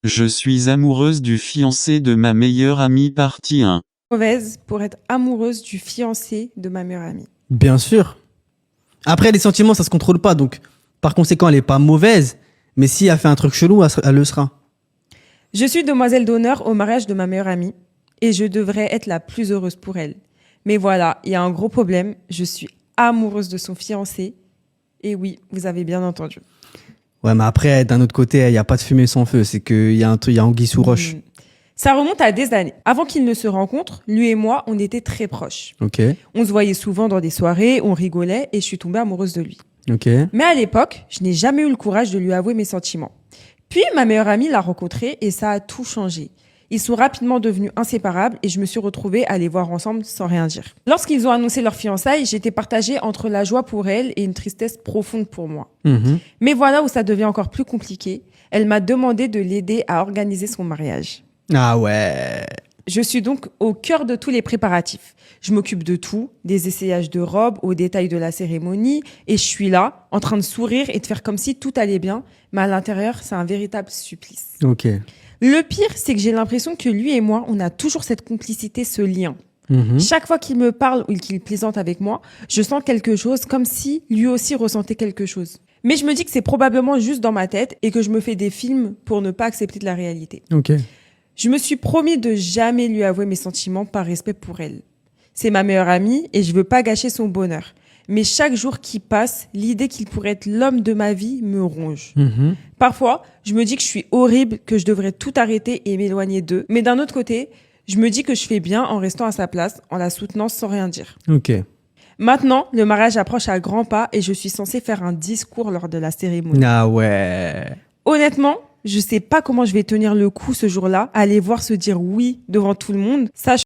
Je suis amoureuse du fiancé de ma meilleure amie partie 1. Mauvaise pour être amoureuse du fiancé de ma meilleure amie. Bien sûr. Après, les sentiments, ça se contrôle pas. Donc, par conséquent, elle est pas mauvaise. Mais si elle fait un truc chelou, elle le sera. Je suis demoiselle d'honneur au mariage de ma meilleure amie et je devrais être la plus heureuse pour elle. Mais voilà, il y a un gros problème. Je suis amoureuse de son fiancé. Et oui, vous avez bien entendu. Ouais, mais après, d'un autre côté, il n'y a pas de fumée sans feu. C'est qu'il y a un truc, il y a anguille sous roche. Ça remonte à des années. Avant qu'ils ne se rencontrent, lui et moi, on était très proches. Ok, On se voyait souvent dans des soirées, on rigolait et je suis tombée amoureuse de lui. ok. Mais à l'époque, je n'ai jamais eu le courage de lui avouer mes sentiments. Puis ma meilleure amie l'a rencontré et ça a tout changé. Ils sont rapidement devenus inséparables et je me suis retrouvée à les voir ensemble sans rien dire. Lorsqu'ils ont annoncé leur fiançailles, j'étais partagée entre la joie pour elle et une tristesse profonde pour moi. Mhm. Mais voilà où ça devient encore plus compliqué. Elle m'a demandé de l'aider à organiser son mariage. Ah ouais. Je suis donc au cœur de tous les préparatifs. Je m'occupe de tout, des essayages de robes aux détails de la cérémonie, et je suis là, en train de sourire et de faire comme si tout allait bien, mais à l'intérieur, c'est un véritable supplice. Ok. Le pire, c'est que j'ai l'impression que lui et moi, on a toujours cette complicité, ce lien. Mhm. Chaque fois qu'il me parle ou qu'il plaisante avec moi, je sens quelque chose, comme si lui aussi ressentait quelque chose. Mais je me dis que c'est probablement juste dans ma tête et que je me fais des films pour ne pas accepter de la réalité. Ok. Je me suis promis de jamais lui avouer mes sentiments par respect pour elle. C'est ma meilleure amie et je veux pas gâcher son bonheur. Mais chaque jour qui passe, l'idée qu'il pourrait être l'homme de ma vie me ronge. Mhm. Parfois, je me dis que je suis horrible, que je devrais tout arrêter et m'éloigner d'eux. Mais d'un autre côté, je me dis que je fais bien en restant à sa place, en la soutenant sans rien dire. Ok. Maintenant, le mariage approche à grands pas et je suis censée faire un discours lors de la cérémonie. Ah ouais. Honnêtement, je sais pas comment je vais tenir le coup ce jour-là, aller voir se dire oui devant tout le monde, sachant